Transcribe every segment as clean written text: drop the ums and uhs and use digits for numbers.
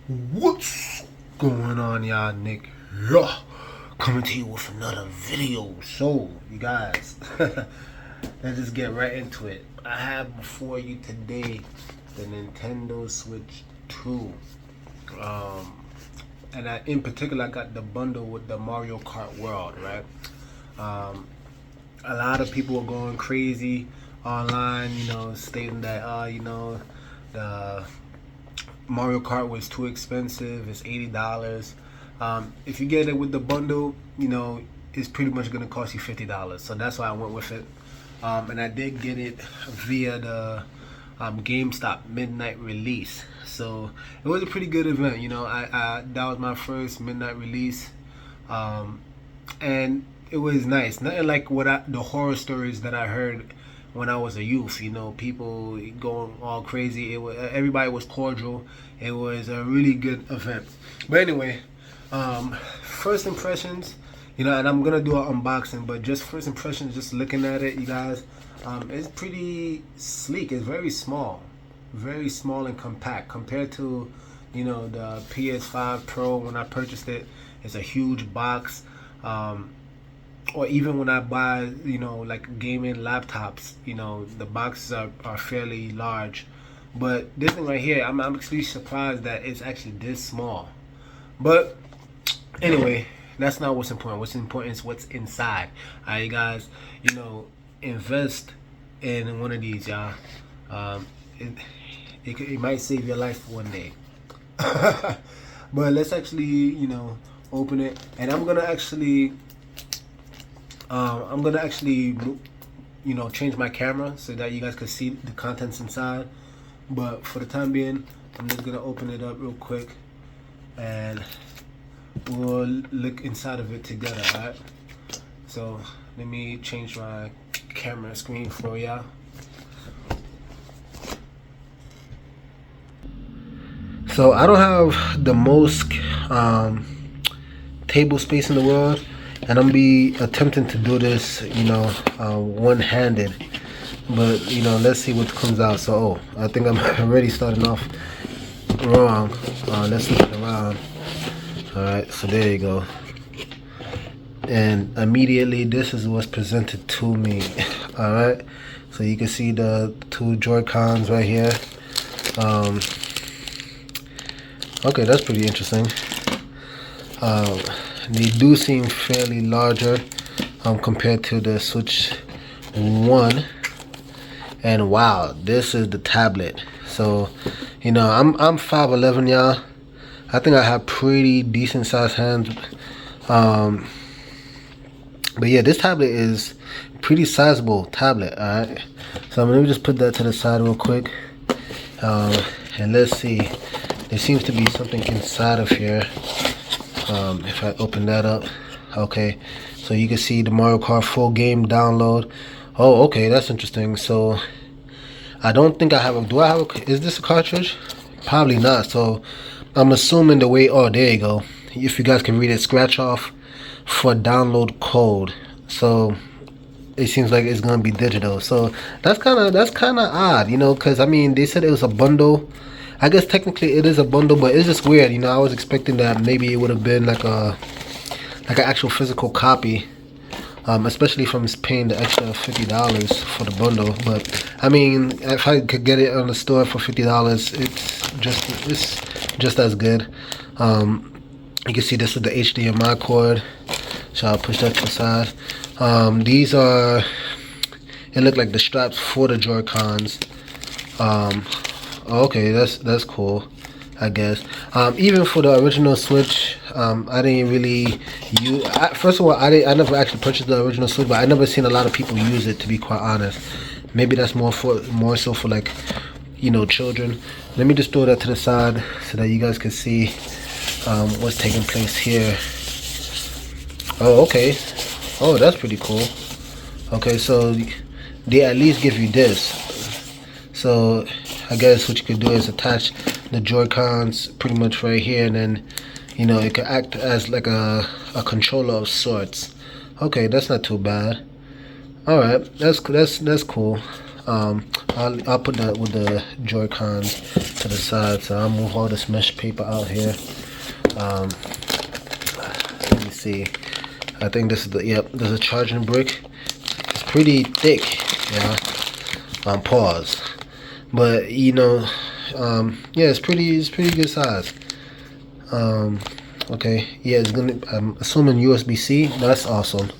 What's going on, y'all? Nick here, coming to you with another video. So, you guys, let's just get right into it. I have before you today the Nintendo Switch 2. In particular, I got the bundle with the Mario Kart World, right? A lot of people are going crazy online, stating that, the Mario Kart was too expensive. It's $80. If you get it with the bundle, it's pretty much gonna cost you $50. So that's why I went with it. And I did get it via the GameStop midnight release. So it was a pretty good event. I that was my first midnight release, and it was nice. Nothing like the horror stories that I heard when I was a youth. People going all crazy. Everybody was cordial. It was a really good event. But anyway, first impressions. And I'm gonna do an unboxing, but just first impressions, just looking at it, you guys, it's pretty sleek. It's very small and compact compared to, the PS5 Pro. When I purchased it, it's a huge box. Or even when I buy, like gaming laptops, the boxes are fairly large. But this thing right here, I'm actually surprised that it's actually this small. But anyway, that's not what's important. What's important is what's inside. Alright, you guys, invest in one of these, y'all. It might save your life one day. But let's actually, open it. And I'm gonna actually change my camera so that you guys can see the contents inside. But for the time being, I'm just gonna open it up real quick and we'll look inside of it together. Alright, so let me change my camera screen for y'all. So I don't have the most table space in the world, and I'm be attempting to do this, one-handed. But let's see what comes out. So I think I'm already starting off wrong. Let's look around. All right, so there you go. And immediately this is what's presented to me. All right, so you can see the two Joy-Cons right here. Okay, that's pretty interesting. They do seem fairly larger compared to the Switch 1. And wow, this is the tablet. So, I'm 5'11", y'all. I think I have pretty decent sized hands. But yeah, this tablet is pretty sizable tablet. Alright, so let me just put that to the side real quick. And let's see. There seems to be something inside of here. If I open that up, okay, so you can see the Mario Kart full game download. Oh, okay, that's interesting. So I don't think I have is this a cartridge? Probably not. So I'm assuming the way, oh, there you go. If you guys can read it, scratch off for download code. So it seems like it's gonna be digital. So that's kind of odd, because they said it was a bundle. I guess technically it is a bundle, but it's just weird. I was expecting that maybe it would have been like an actual physical copy, especially if I'm paying the extra $50 for the bundle. But if I could get it on the store for $50, it's just as good. You can see this is the HDMI cord, so I'll push that to the side. These are, it looked like the straps for the Joy-Cons. Okay, that's cool, I guess. Even for the original Switch, I didn't really use. First of all, I never actually purchased the original Switch, but I never seen a lot of people use it, to be quite honest. Maybe that's more so for like, children. Let me just throw that to the side so that you guys can see what's taking place here. Oh, okay. Oh, that's pretty cool. Okay, so they at least give you this. So I guess what you could do is attach the Joy-Cons pretty much right here, and then it could act as like a controller of sorts. Okay, that's not too bad. All right, that's cool. I'll put that with the Joy-Cons to the side. So I'll move all this mesh paper out here. Let me see. I think this is the, yep, there's a charging brick. It's pretty thick, yeah. Pause. But you know, yeah, it's pretty good size. Okay, yeah, it's gonna, I'm assuming USB-C. That's awesome.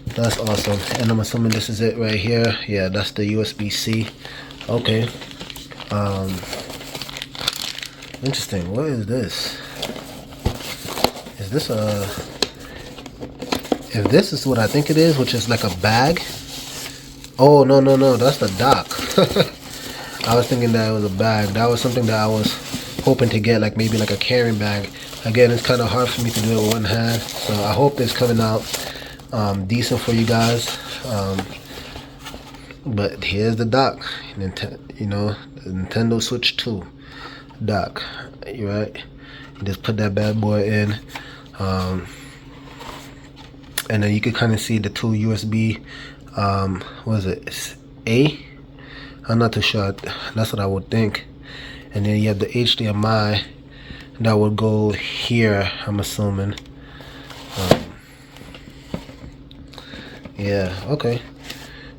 That's awesome. And I'm assuming this is it right here. Yeah, that's the USB-C. Okay. Interesting. What is this? Is this a, if this is what I think it is, which is like a bag? Oh, no, that's the dock. I was thinking that it was a bag. That was something that I was hoping to get, like maybe like a carrying bag. Again, it's kind of hard for me to do it with one hand, so I hope it's coming out decent for you guys. But here's the dock. You know, the Nintendo Switch 2 dock. You right? Just put that bad boy in, and then you can kind of see the two USB. What is it? It's A. I'm not too sure. That's what I would think. And then you have the HDMI that would go here, I'm assuming. Yeah, okay.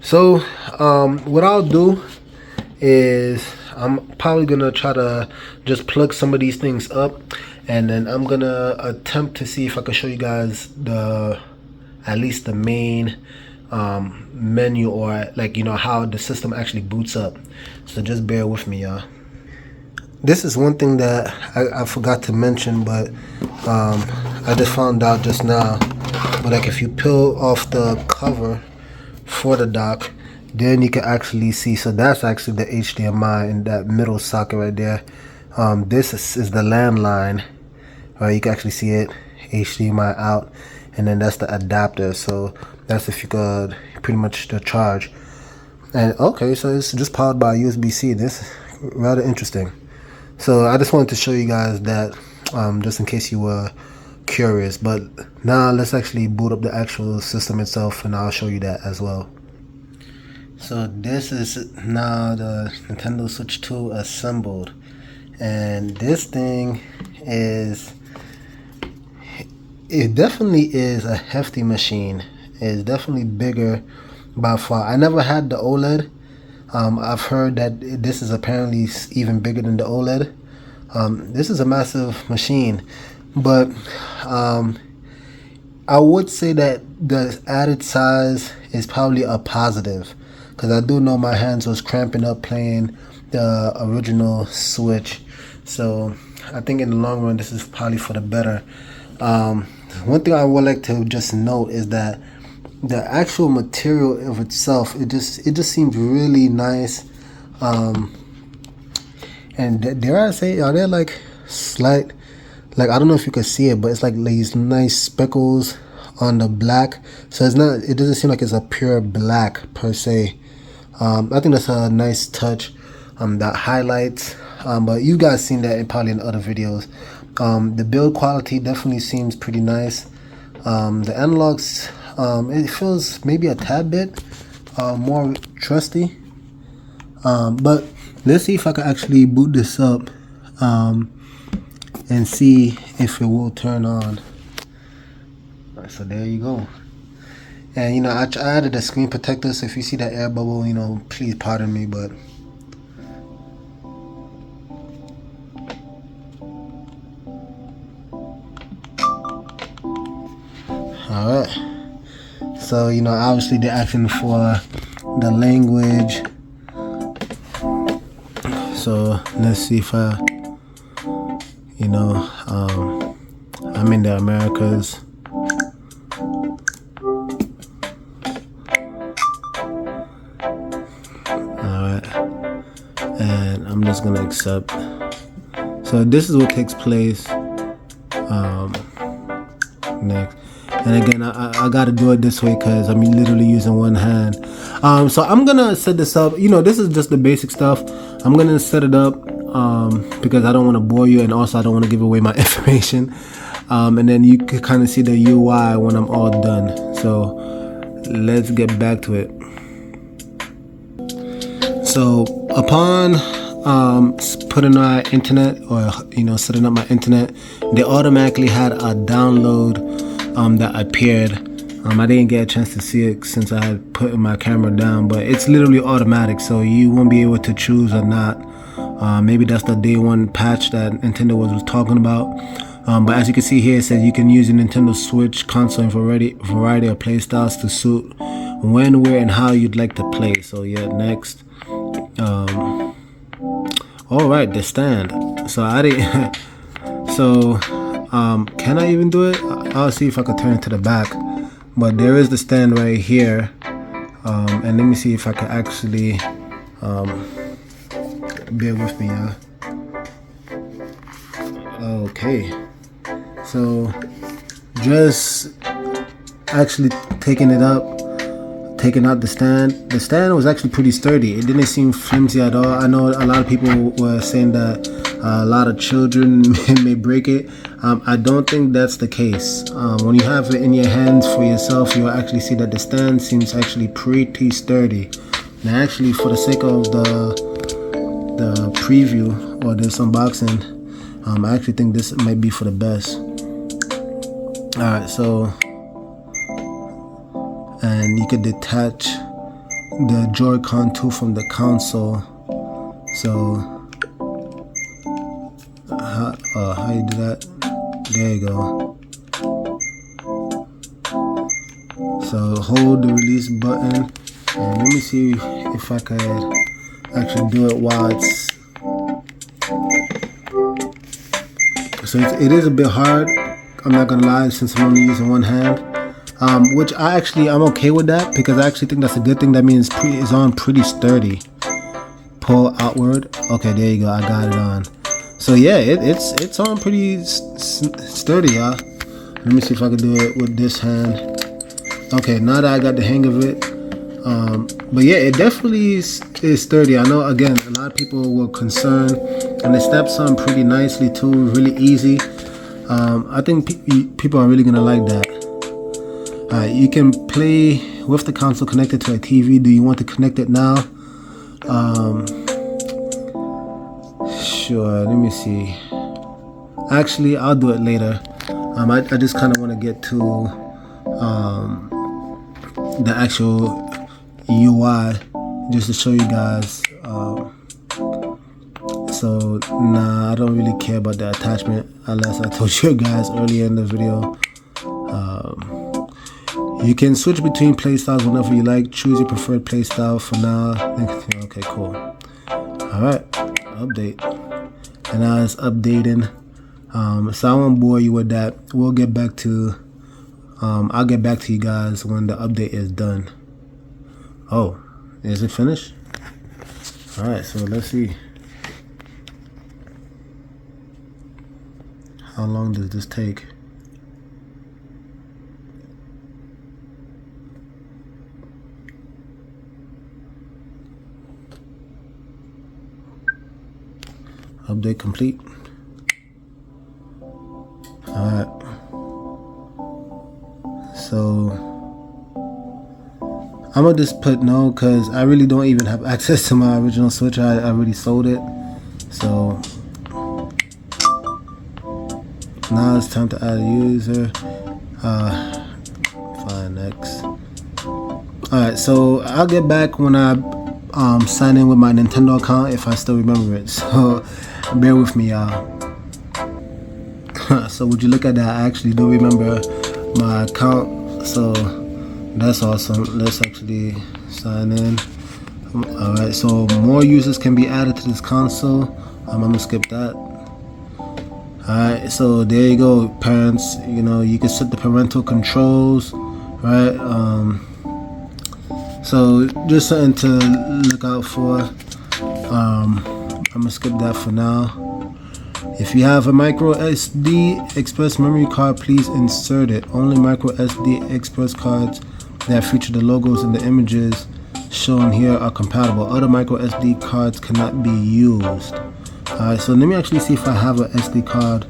So what I'll do is I'm probably gonna try to just plug some of these things up, and then I'm gonna attempt to see if I can show you guys the, at least the main menu, or like, you know, how the system actually boots up. So just bear with me, y'all. This is one thing that I forgot to mention, but I just found out just now. But like, if you peel off the cover for the dock, then you can actually see. So that's actually the HDMI in that middle socket right there. This is the landline. Right, you can actually see it, HDMI out, and then that's the adapter. So that's if you could pretty much the charge. And okay, so it's just powered by USB-C. This is rather interesting. So I just wanted to show you guys that, just in case you were curious. But now let's actually boot up the actual system itself, and I'll show you that as well. So this is now the Nintendo Switch 2 assembled, and this thing is, it definitely is a hefty machine. It's definitely bigger by far. I never had the OLED. I've heard that this is apparently even bigger than the OLED. This is a massive machine, but I would say that the added size is probably a positive, because I do know my hands was cramping up playing the original Switch. So I think in the long run this is probably for the better. One thing I would like to just note is that the actual material of itself, it just seems really nice. And dare I say, are there like slight, like, I don't know if you can see it, but it's like these nice speckles on the black. So it's not, it doesn't seem like it's a pure black per se. I think that's a nice touch. That highlights. But you guys seen that probably in other videos. The build quality definitely seems pretty nice. The analogs, it feels maybe a tad bit more trusty. But let's see if I can actually boot this up and see if it will turn on. Alright, so there you go. And you know, I added a screen protector, so if you see that air bubble, you know, please pardon me, but alright. So, you know, obviously they're asking for the language. So let's see if I, you know, I'm in the Americas. Alright. And I'm just gonna accept. So this is what takes place next. And again, I gotta do it this way because I'm literally using one hand. So I'm gonna set this up. You know, this is just the basic stuff. I'm gonna set it up because I don't want to bore you, and also I don't want to give away my information. And then you can kind of see the UI when I'm all done. So let's get back to it. So upon putting my internet, or setting up my internet, they automatically had a download that appeared. I didn't get a chance to see it since I had put my camera down, but it's literally automatic, so you won't be able to choose or not. Maybe that's the day one patch that Nintendo was talking about. But as you can see here, it says you can use your Nintendo Switch console in variety of play styles to suit when, where, and how you'd like to play. So yeah, next. All right, the stand. So I didn't. So can I even do it? I'll see if I can turn it to the back. But there is the stand right here. And let me see if I can actually bear with me, y'all. Okay. So just actually taking out the stand. The stand was actually pretty sturdy. It didn't seem flimsy at all. I know a lot of people were saying that a lot of children may break it. I don't think that's the case. When you have it in your hands for yourself, you'll actually see that the stand seems actually pretty sturdy. Now actually, for the sake of the preview or this unboxing, I actually think this might be for the best. Alright, so, and you could detach the Joy-Con 2 from the console. So how you do that? There you go. So hold the release button, and let me see if I could actually do it while it's. So it is a bit hard, I'm not gonna lie, since I'm only using one hand. Which I'm okay with that, because I actually think that's a good thing. That means it's on pretty sturdy. Pull outward. Okay, there you go. I got it on. So yeah, it's on pretty sturdy, y'all. Let me see if I can do it with this hand. Okay, now that I got the hang of it. But yeah, it definitely is sturdy. I know, again, a lot of people were concerned, and it steps on pretty nicely too, really easy. I think people are really gonna like that. You can play with the console connected to a TV. Do you want to connect it now? Sure, let me see. Actually, I'll do it later. I just kind of want to get to the actual UI just to show you guys. So nah, I don't really care about the attachment, unless I told you guys earlier in the video. You can switch between playstyles whenever you like. Choose your preferred playstyle for now. Okay, cool. Alright, update. And now it's updating. So I won't bore you with that. We'll get back to I'll get back to you guys when the update is done. Oh, is it finished? Alright, so let's see. How long does this take? Update complete. Alright. So I'm gonna just put no, because I really don't even have access to my original Switch. I already sold it. So now it's time to add a user. Fine, next. Alright, so I'll get back when I sign in with my Nintendo account, if I still remember it. So bear with me, y'all. So would you look at that, I actually do remember my account, so that's awesome. Let's actually sign in. Alright, so more users can be added to this console. I'm gonna skip that. Alright, so there you go, parents. You know, you can set the parental controls, right? So just something to look out for. I'm gonna skip that for now. If you have a micro SD express memory card, please insert it. Only micro SD express cards that feature the logos and the images shown here are compatible. Other micro SD cards cannot be used. Alright, so let me actually see if I have an SD card.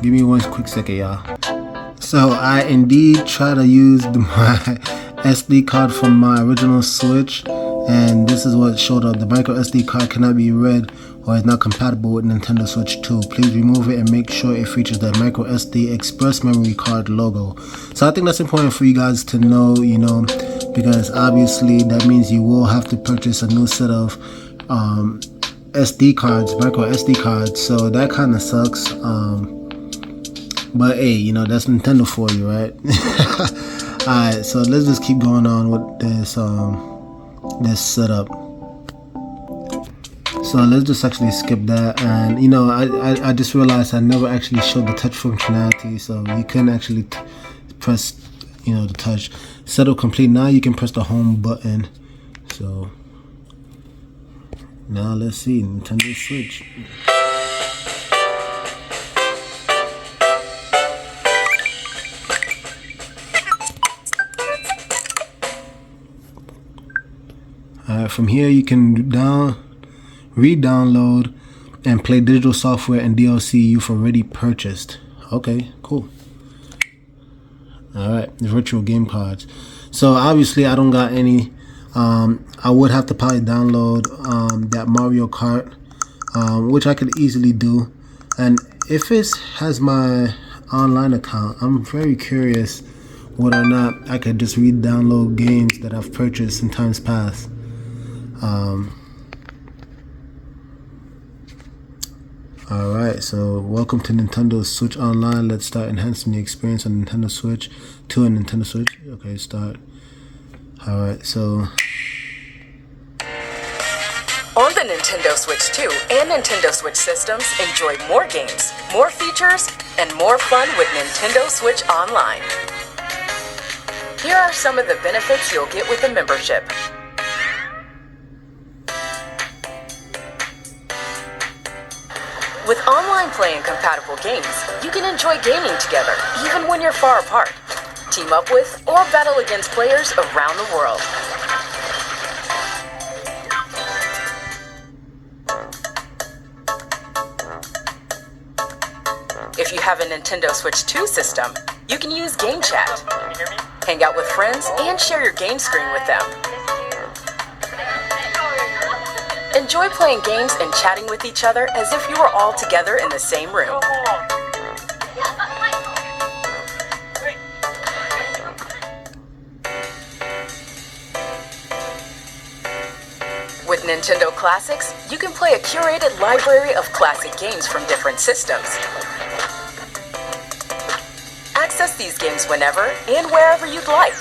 Give me one quick second, y'all. So I indeed try to use my SD card from my original Switch, and this is what showed up. The micro SD card cannot be read or is not compatible with Nintendo Switch 2. Please remove it and make sure it features the micro SD express memory card logo. So I think that's important for you guys to know, you know, because obviously that means you will have to purchase a new set of SD cards, micro SD cards. So that kind of sucks. But hey, you know, that's Nintendo for you, right? Alright, so let's just keep going on with this setup. So let's just actually skip that. And you know, I just realized I never actually showed the touch functionality, so you couldn't actually press, you know, the touch. Setup complete. Now you can press the home button. So now let's see Nintendo Switch. Alright, from here you can re-download and play digital software and DLC you've already purchased. Okay, cool. Alright, virtual game cards. So obviously I don't got any. I would have to probably download that Mario Kart, which I could easily do. And if it has my online account, I'm very curious whether or not I could just re-download games that I've purchased in times past. Alright, so welcome to Nintendo Switch Online. Let's start enhancing the experience on Nintendo Switch to a Nintendo Switch. Okay, start. Alright, so on the Nintendo Switch 2 and Nintendo Switch systems, enjoy more games, more features, and more fun with Nintendo Switch Online. Here are some of the benefits you'll get with a membership. With online play and compatible games, you can enjoy gaming together, even when you're far apart. Team up with or battle against players around the world. If you have a Nintendo Switch 2 system, you can use Game Chat, hang out with friends, and share your game screen with them. Enjoy playing games and chatting with each other as if you were all together in the same room. With Nintendo Classics, you can play a curated library of classic games from different systems. Access these games whenever and wherever you'd like.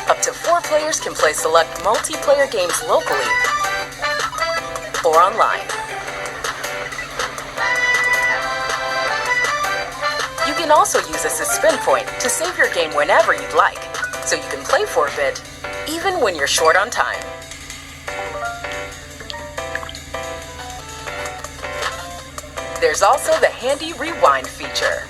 Up to 4 players can play select multiplayer games locally or online. You can also use a suspend point to save your game whenever you'd like, so you can play for a bit, even when you're short on time. There's also the handy rewind feature.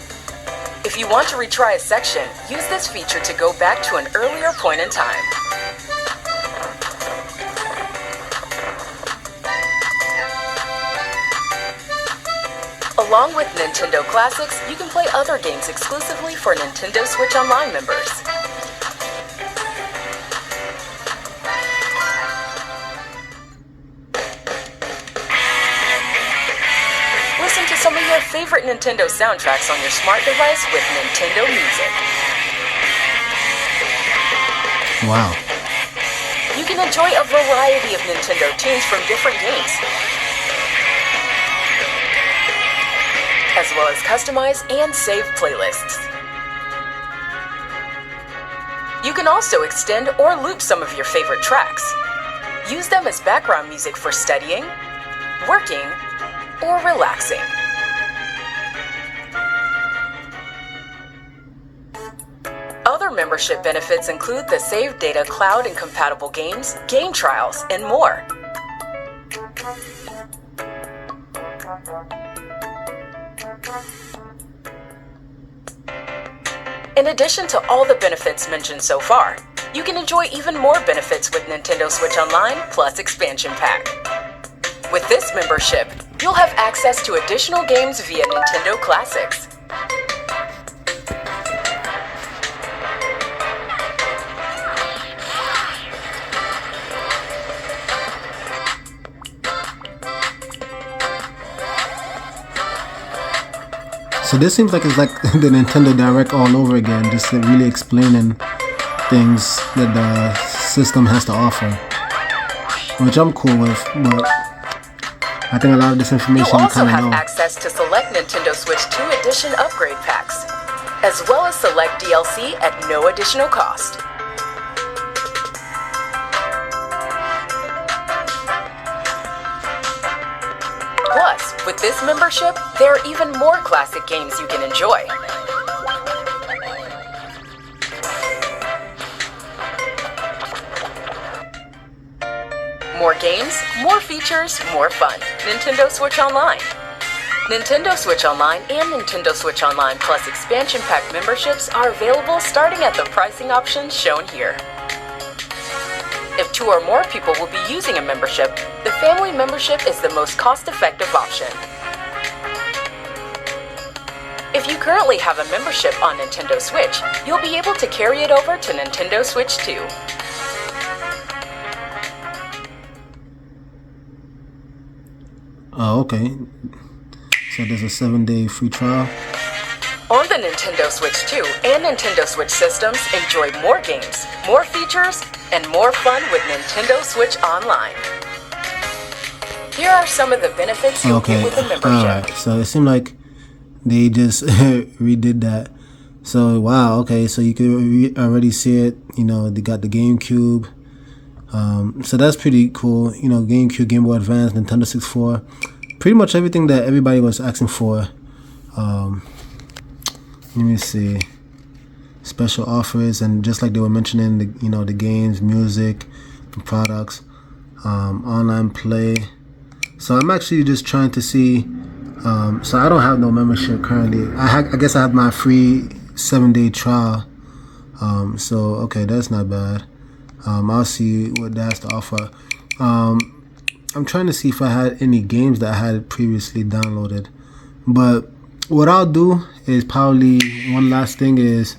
If you want to retry a section, use this feature to go back to an earlier point in time. Along with Nintendo Classics, you can play other games exclusively for Nintendo Switch Online members. Listen to some of your favorite Nintendo soundtracks on your smart device with Nintendo Music. wow. You can enjoy a variety of Nintendo tunes from different games, as well as customize and save playlists. You can also extend or loop some of your favorite tracks. Use them as background music for studying, working, or relaxing. Other membership benefits include the Save Data Cloud and compatible games, game trials, and more. In addition to all the benefits mentioned so far, you can enjoy even more benefits with Nintendo Switch Online Plus Expansion Pack. With this membership, You'll have access to additional games via Nintendo Classics. So this seems like it's like the Nintendo Direct all over again, just really explaining things that the system has to offer, which I'm cool with, but I think a lot of this information You'll you also kind of have know. access to select Nintendo Switch 2 Edition upgrade packs, as well as select DLC at no additional cost. Plus, with this membership, there are even more classic games you can enjoy. More games, more features, more fun. Nintendo Switch Online. Nintendo Switch Online and Nintendo Switch Online Plus expansion pack memberships are available starting at the pricing options shown here. If 2 or more people will be using a membership, the family membership is the most cost-effective option. If you currently have a membership on Nintendo Switch, you'll be able to carry it over to Nintendo Switch 2. Oh, okay. So there's a 7-day free trial. On the Nintendo Switch 2 and Nintendo Switch systems, enjoy more games, more features, and more fun with Nintendo Switch Online. Here are some of the benefits you'll get with a membership. Alright, so it seemed like they just redid that. So, wow, okay, so you can already see it. You know, they got the GameCube. So that's pretty cool. You know, GameCube, Game Boy Advance, Nintendo 64. Pretty much everything that everybody was asking for. Let me see. Special offers, and just like they were mentioning, the games, music, and products, online play. So I'm actually just trying to see. So I don't have no membership currently. I guess I have my free 7-day trial. So okay, that's not bad. I'll see what that has to offer. I'm trying to see if I had any games that I had previously downloaded. But what I'll do is probably one last thing is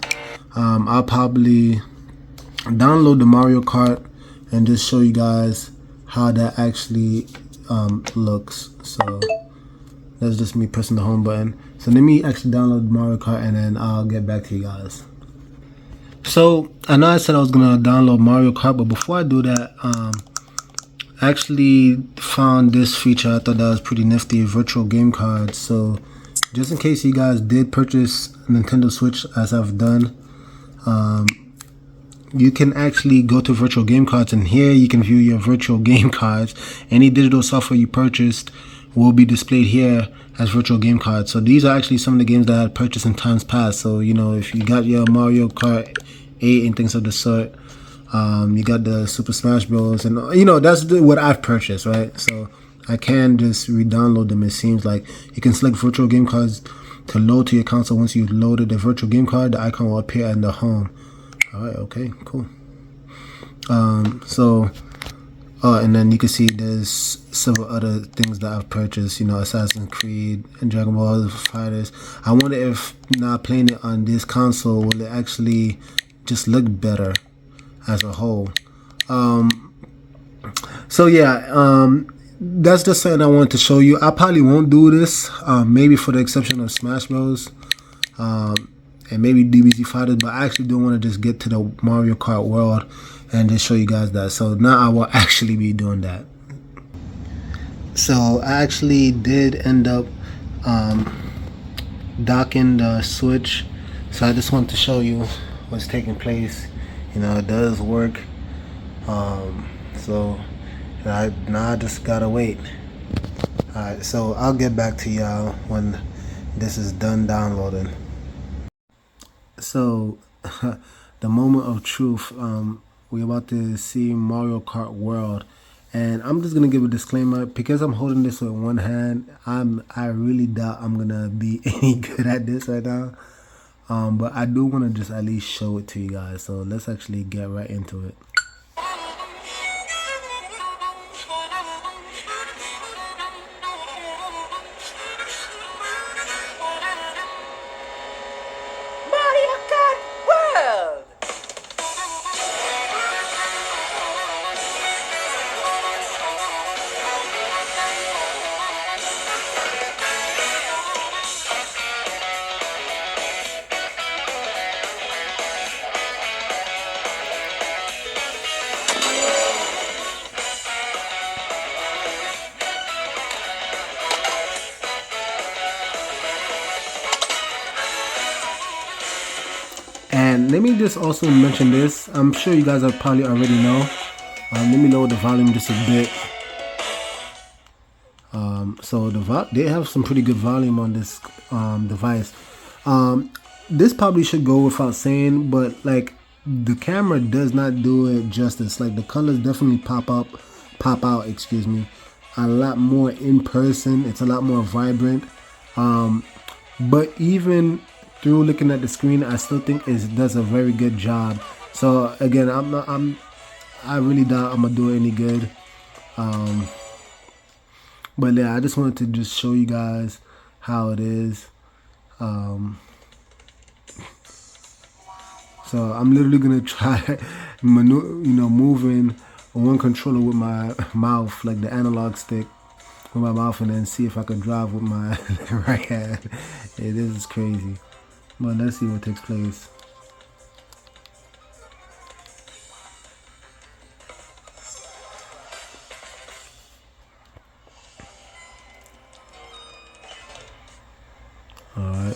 I'll probably download the Mario Kart and just show you guys how that actually looks. So that's just me pressing the home button. So let me actually download Mario Kart and then I'll get back to you guys. So I know I said I was gonna download Mario Kart, but before I do that, I actually found this feature. I thought that was pretty nifty, virtual game cards. So just in case you guys did purchase Nintendo Switch as I've done, you can actually go to virtual game cards, and here you can view your virtual game cards. Any digital software you purchased will be displayed here as virtual game cards. So these are actually some of the games that I had purchased in times past. So, you know, if you got your Mario Kart 8 and things of the sort, you got the Super Smash Bros. And, you know, that's what I've purchased, right? So I can just re-download them. It seems like you can select virtual game cards to load to your console. Once you've loaded the virtual game card, the icon will appear in the home. All right, okay, cool. And then you can see there's several other things that I've purchased, you know, Assassin's Creed and Dragon Ball Fighters. I wonder if now playing it on this console, will it actually just look better as a whole? So yeah, that's just something I wanted to show you. I probably won't do this, maybe for the exception of Smash Bros. And maybe DBZ Fighters, but I actually do want to just get to the Mario Kart world and just show you guys that. So now I will actually be doing that. So I actually did end up docking the Switch. So I just wanted to show you what's taking place. You know, it does work. So now I just gotta wait. Alright, so I'll get back to y'all when this is done downloading. So the moment of truth, we're about to see Mario Kart World, and I'm just gonna give a disclaimer because I'm holding this with one hand. I really doubt I'm gonna be any good at this right now, but I do want to just at least show it to you guys. So let's actually get right into it. let me just also mention this. I'm sure you guys are probably already know. Let me lower the volume just a bit. So they have some pretty good volume on this device. This probably should go without saying, but like the camera does not do it justice. Like the colors definitely pop out, excuse me, a lot more in person. It's a lot more vibrant. But even through looking at the screen, I still think it does a very good job. So again, I really doubt I'm gonna do it any good. But yeah, I just wanted to just show you guys how it is. So I'm literally gonna try, moving one controller with my mouth, like the analog stick, with my mouth, and then see if I can drive with my right hand. Yeah, this is crazy. But let's see what takes place. All right.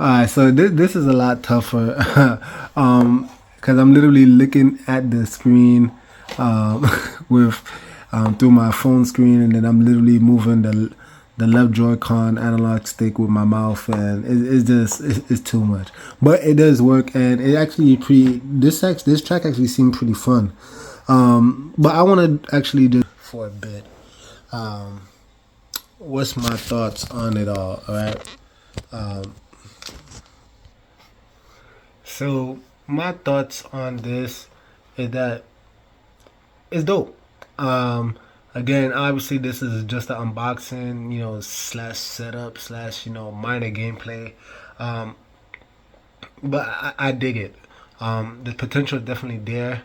Alright, so this is a lot tougher, because I'm literally looking at the screen with through my phone screen, and then I'm literally moving the left Joy-Con analog stick with my mouth, and it's too much. But it does work, and it actually this track actually seemed pretty fun. But I want to actually just for a bit. What's my thoughts on it all? All right. So my thoughts on this is that it's dope. Again, obviously this is just an unboxing, slash setup slash minor gameplay. But I dig it. The potential is definitely there.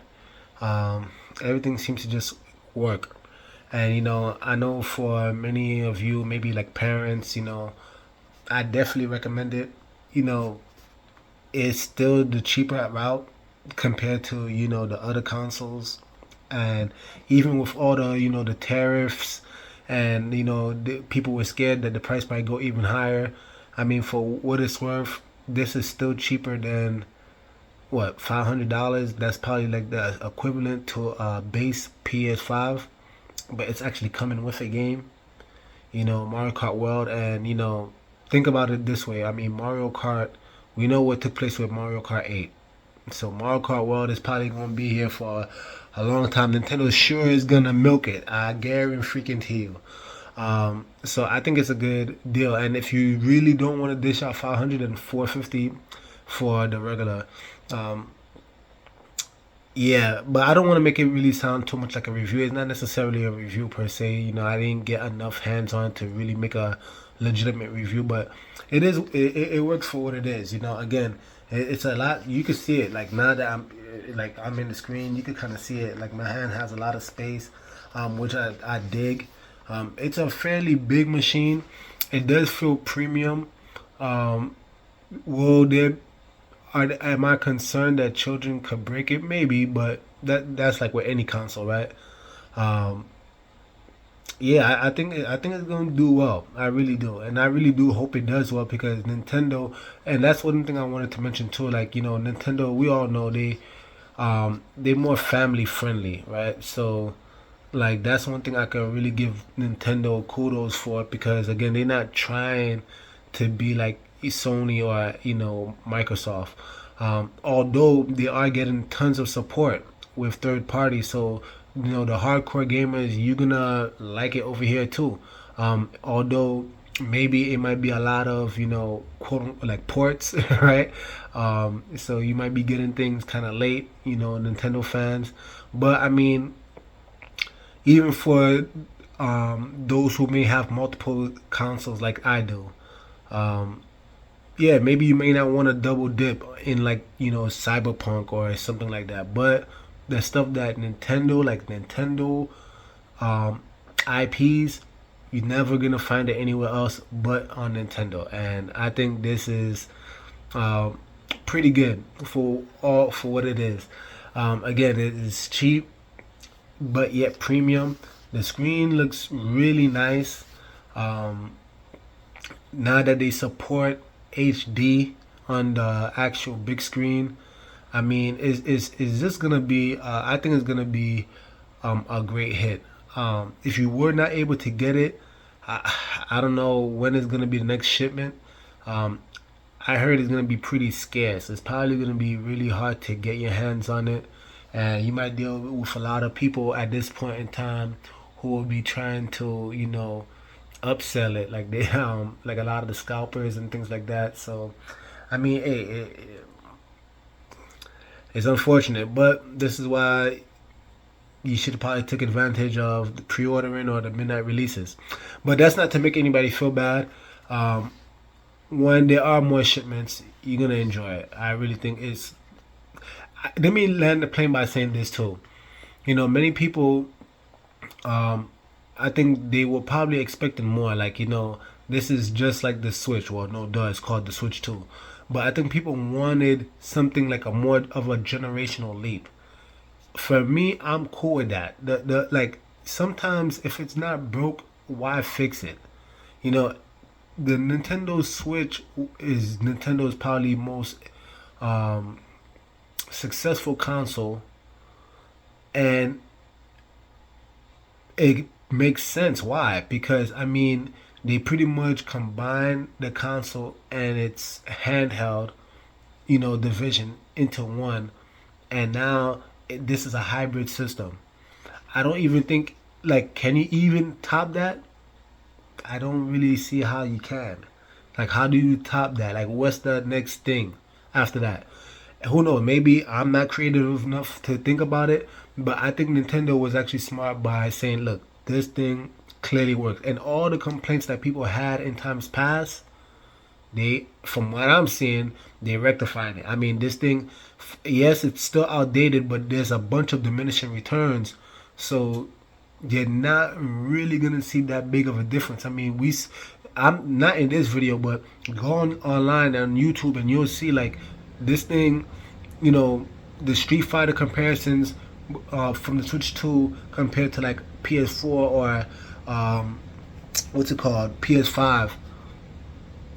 Everything seems to just work. And I know for many of you, maybe like parents, I definitely recommend it. It's still the cheaper route compared to the other consoles, and even with all the the tariffs, and the people were scared that the price might go even higher. I mean, for what it's worth, this is still cheaper than what, $500. That's probably like the equivalent to a base PS5, but it's actually coming with a game, Mario Kart World. And think about it this way. I mean, Mario Kart, we know what took place with Mario Kart 8. So Mario Kart World is probably going to be here for a long time. Nintendo sure is going to milk it. I guarantee you. So I think it's a good deal. And if you really don't want to dish out $500 and $450 for the regular, yeah, but I don't want to make it really sound too much like a review. It's not necessarily a review per se. I didn't get enough hands-on to really make a legitimate review, but it works for what it is. Again, it's a lot. You can see it. Like now that I'm in the screen, you can kind of see it. Like my hand has a lot of space, which I dig. It's a fairly big machine. It does feel premium. Will there Am I concerned that children could break it? Maybe, but that's like with any console, right? Um, yeah, I think it's gonna do well. I really do, and I really do hope it does well, because Nintendo, and that's one thing I wanted to mention too. Like Nintendo, we all know they're more family friendly, right? So like that's one thing I can really give Nintendo kudos for, because again, they're not trying to be like Sony or Microsoft. Although they are getting tons of support with third parties, so the hardcore gamers, you're gonna like it over here too. Although maybe it might be a lot of, you know, quote like ports, right? So you might be getting things kind of late, you know, Nintendo fans. But I mean, even for those who may have multiple consoles like I do, yeah, maybe you may not want to double dip in, like, you know, Cyberpunk or something like that. But the stuff that Nintendo, like Nintendo IPs, you're never gonna find it anywhere else but on Nintendo. And I think this is uh, pretty good for what it is. Again, it is cheap but yet premium. The screen looks really nice. Now that they support HD on the actual big screen, I mean, is this gonna be? I think it's gonna be a great hit. If you were not able to get it, I don't know when it's gonna be the next shipment. Um, I heard it's gonna be pretty scarce. It's probably gonna be really hard to get your hands on it, and you might deal with a lot of people at this point in time who will be trying to, you know, upsell it, like they like a lot of the scalpers and things like that. So, I mean, hey, it's unfortunate, but this is why you should probably take advantage of the pre-ordering or the midnight releases. But that's not to make anybody feel bad. When there are more shipments, you're gonna enjoy it. I really think it's. Let me land the plane by saying this too. You know, many people, I think they were probably expecting more. Like, you know, this is just like the Switch. Well, no, duh, it's called the Switch 2. But I think people wanted something like a more of a generational leap. For me, I'm cool with that. The like sometimes if it's not broke, why fix it? You know, the Nintendo Switch is Nintendo's probably most um, successful console, and it makes sense. Why? Because I mean, they pretty much combine the console and its handheld, you know, division into one, and now this is a hybrid system. I don't even think, like, can you even top that? I don't really see how you can. Like, how do you top that? Like, what's the next thing after that? Who knows? Maybe I'm not creative enough to think about it, but I think Nintendo was actually smart by saying, look, this thing clearly works. And all the complaints that people had in times past, they, from what I'm seeing, they rectified it. I mean, this thing, yes, it's still outdated, but there's a bunch of diminishing returns. So you're not really gonna see that big of a difference. I mean, I'm not in this video, but go on online on YouTube and you'll see, like, this thing, you know, the Street Fighter comparisons from the Switch 2 compared to like PS4 or what's it called, PS5.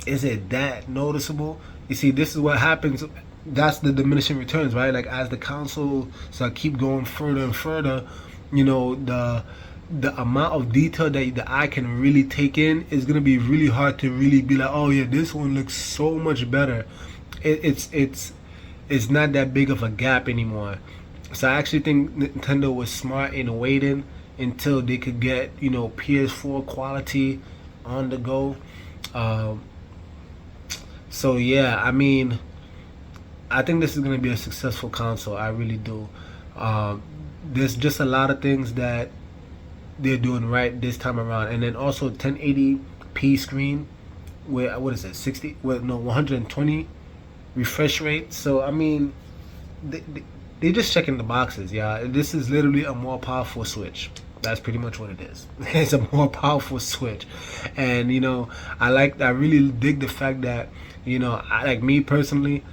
Is it that noticeable? You see, this is what happens. That's the diminishing returns, right? Like, as the consoles keep going further and further, you know, the amount of detail that the eye can really take in is gonna be really hard to really be like, oh yeah, this one looks so much better. It's not that big of a gap anymore. So I actually think Nintendo was smart in waiting until they could get, you know, PS4 quality on the go. So yeah, I mean, I think this is gonna be a successful console. I really do. There's just a lot of things that they're doing right this time around, and then also 1080p screen with, what is it, 60? Well, no, 120 refresh rate. So I mean, they're just checking the boxes. Yeah, this is literally a more powerful Switch. That's pretty much what it is. It's a more powerful Switch, and you know, I really dig the fact that, you know, like me personally,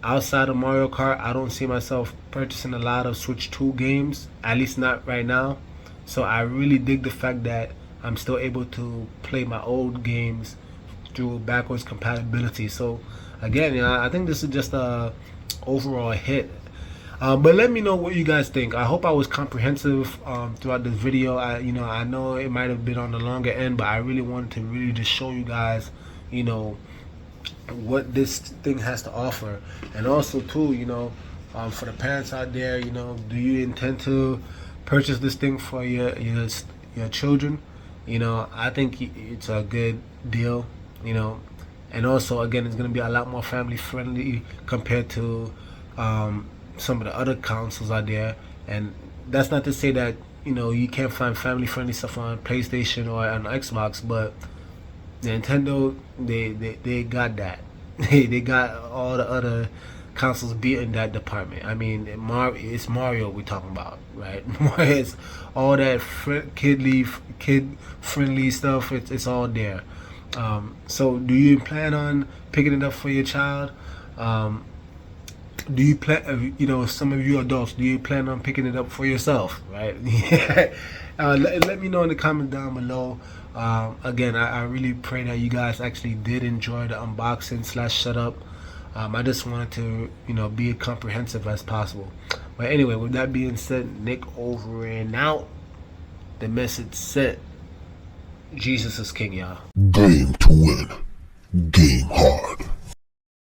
outside of Mario Kart, I don't see myself purchasing a lot of Switch 2 games, at least not right now. So I really dig the fact that I'm still able to play my old games through backwards compatibility. So again, you know, I think this is just a overall hit. But let me know what you guys think. I hope I was comprehensive throughout this video. I know it might have been on the longer end, but I really wanted to really just show you guys, you know, what this thing has to offer. And also too, you know, for the parents out there, you know, do you intend to purchase this thing for your children? You know, I think it's a good deal. You know, and also again, it's going to be a lot more family friendly compared to some of the other consoles out there. And that's not to say that you can't find family friendly stuff on PlayStation or on Xbox, but Nintendo, they got that. They got all the other consoles beat in that department. I mean, it's Mario we're talking about, right? It's all that kid friendly stuff. It's all there. So, do you plan on picking it up for your child? Do you plan? Some of you adults, do you plan on picking it up for yourself? Right? Let me know in the comments down below. Again, I really pray that you guys actually did enjoy the unboxing / setup. I just wanted to, be as comprehensive as possible. But anyway, with that being said, Nick over and out. The message sent. Jesus is king, y'all. Game to win. Game hard.